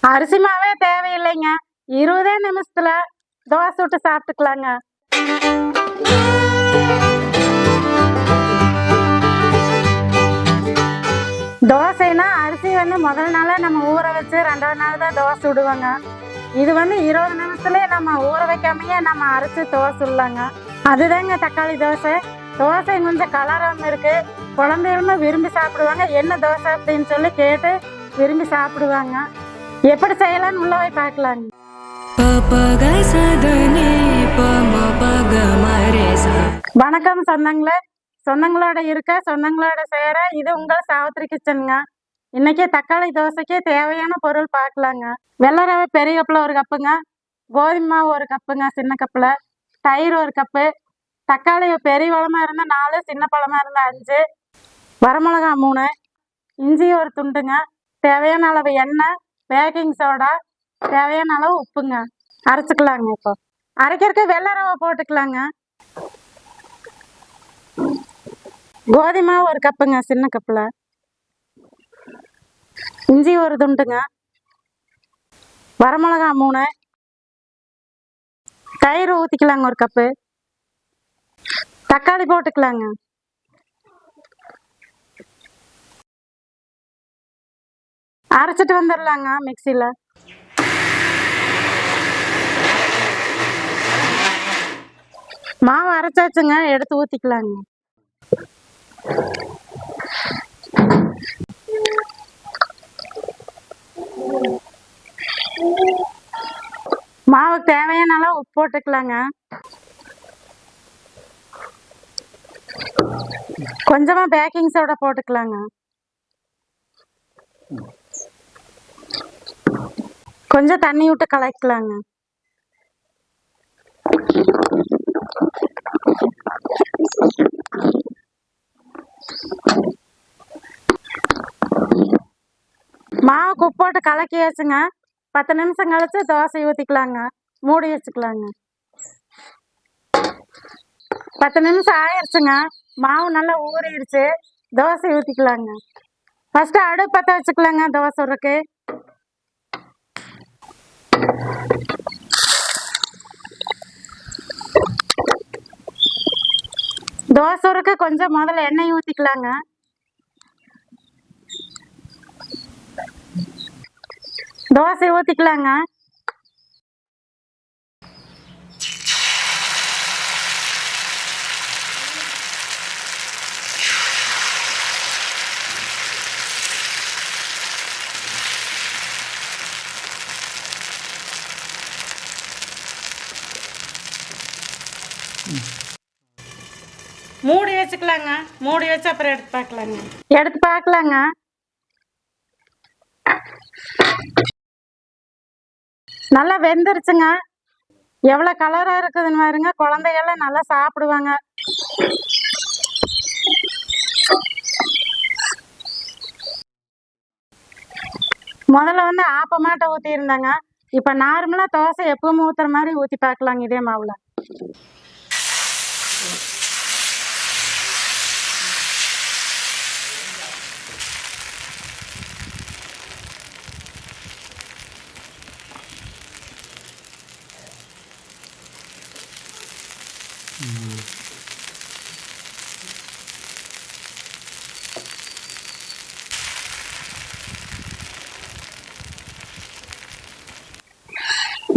அரிசி மாவே தேவையில்லைங்க. 20 நிமிஷத்துல தோசை சுட்டு சாப்பிட்டுக்கலாங்க. தோசைனா அரிசி முதல் நாளே நம்ம ஊற வச்சு 2வது நாள் தான் தோசை சுடுவாங்க. இது 20 நிமிஷத்துலயே நம்ம ஊற வைக்காமையே நம்ம அரைச்சு தோசை சுடலாங்க. அதுதாங்க தக்காளி தோசை. தோசை கொஞ்சம் கலராம இருக்கு. குழந்தைகளுமே விரும்பி சாப்பிடுவாங்க. என்ன தோசை அப்படின்னு சொல்லி கேட்டு விரும்பி சாப்பிடுவாங்க. எப்படி செய்யலாம்னு உள்ள போய் பார்க்கலாங்க. வணக்கம் சொந்தங்களே. சொந்தங்களோட இருக்க சொந்தங்களோட செய்யற இது உங்கள் சாவித்திரி கிச்சனுங்க. இன்னைக்கு தக்காளி தோசைக்கு தேவையான பொருள் பார்க்கலாங்க. வெள்ளை ரவை பெரிய கப்பில் 1 கப்புங்க, கோதுமை மாவு 1 கப்புங்க சின்ன கப்பில், தயிர் 1 கப்பு, தக்காளி பெரிய பழமாக இருந்தால் 4, சின்ன பழமாக இருந்தால் 5, வரமிளகா 3, இஞ்சி 1 துண்டுங்க, தேவையான அளவு எண்ணெய், பேக்கிங் சோடா, தேவையான அளவு உப்புங்க. அரைச்சிக்கலாங்க. இப்போ அரைக்கிறதுக்கு வெள்ளை ரவை போட்டுக்கலாங்க. கோதுமை மாவு 1 கப்புங்க சின்ன கப்பில், இஞ்சி 1 துண்டுங்க, வரமிளகா 3, தயிர் ஊற்றிக்கலாங்க 1 கப்பு, தக்காளி போட்டுக்கலாங்க. அரைச்சிட்டு வந்துடலாங்க மிக்சியில். மாவு அரைச்சாச்சுங்க, எடுத்து ஊற்றிக்கலாங்க. மாவுக்கு தேவையான அளவு உப்பு போட்டுக்கலாங்க. கொஞ்சமா பேக்கிங் சோடா போட்டுக்கலாங்க. கொஞ்சம் தண்ணி விட்டு கலக்கலாங்க. மாவுக்கு உப்பு போட்டு கலக்கியாச்சுங்க. 10 நிமிஷம் கழிச்சு தோசை ஊற்றிக்கலாங்க. மூடி வச்சுக்கலாங்க. 10 நிமிஷம் ஆயிடுச்சுங்க. மாவு நல்லா ஊறிடுச்சு. தோசை ஊற்றிக்கலாங்க. ஃபர்ஸ்ட் அடுப்பு பற்ற வச்சுக்கலாங்க. தோசை சுடுறதுக்கு கொஞ்சம் முதல்ல எண்ணெய் ஊற்றிக்கலாங்க. தோசை ஊற்றிக்கலாங்க. மூடி வச்சுக்கலாங்க. மூடி வச்சு அப்புறம் எடுத்து பார்க்கலாங்க. நல்லா வெந்துருச்சுங்க. எவ்வளோ கலரா இருக்குதுன்னு பாருங்க. குழந்தைகள்லாம் நல்லா சாப்பிடுவாங்க. முதல்ல ஆப்பமாட்ட ஊற்றி இருந்தாங்க. இப்போ நார்மலா தோசை எப்பவும் ஊத்துற மாதிரி ஊற்றி பார்க்கலாங்க இதே மாவுல.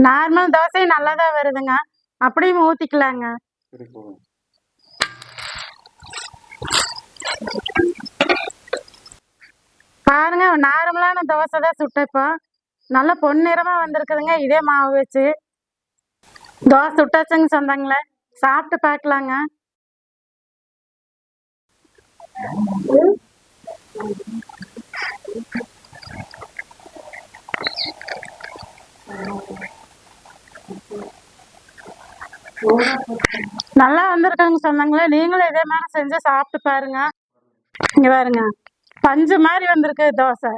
நார்மல் தோசை நல்லாதான் வருதுங்க. அப்படியும் ஊத்திக்கலாங்க. பாருங்க, நார்மலான தோசை தான் சுட்டப்போ நல்ல பொன்னிறமா வந்திருக்குதுங்க. இதே மாவு வச்சு தோசை சுட்டாச்சுங்க சொந்தங்களே. சாப்பிட்டு பார்க்கலாங்க. நல்லா வந்திருக்காங்க சொந்தங்களே. நீங்களும் இதே மாதிரி செஞ்சு சாப்பிட்டு பாருங்க. இங்க பாருங்க, பஞ்சு மாதிரி வந்திருக்கு தோசை.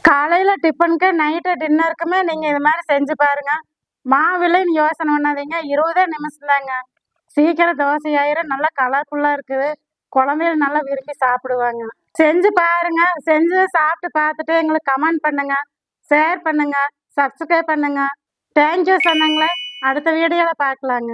காலையில டிஃபனுக்கு நைட்டு டின்னருக்குமே நீங்க இது மாதிரி செஞ்சு பாருங்க. மாவில்லைன்னு யோசனை பண்ணாதீங்க. 20 நிமிஷம் தாங்க. சீக்கிரம் தோசை ஆயிரும். நல்லா கலர்ஃபுல்லா இருக்குது. குழந்தைகள் நல்லா விரும்பி சாப்பிடுவாங்க. செஞ்சு பாருங்க. செஞ்சு சாப்பிட்டு பார்த்துட்டு எங்களுக்கு கமெண்ட் பண்ணுங்க, ஷேர் பண்ணுங்க, சப்ஸ்கிரைப் பண்ணுங்க. தேங்க்யூ சொந்தங்களே. அடுத்த வீடியோல பார்க்கலாங்க.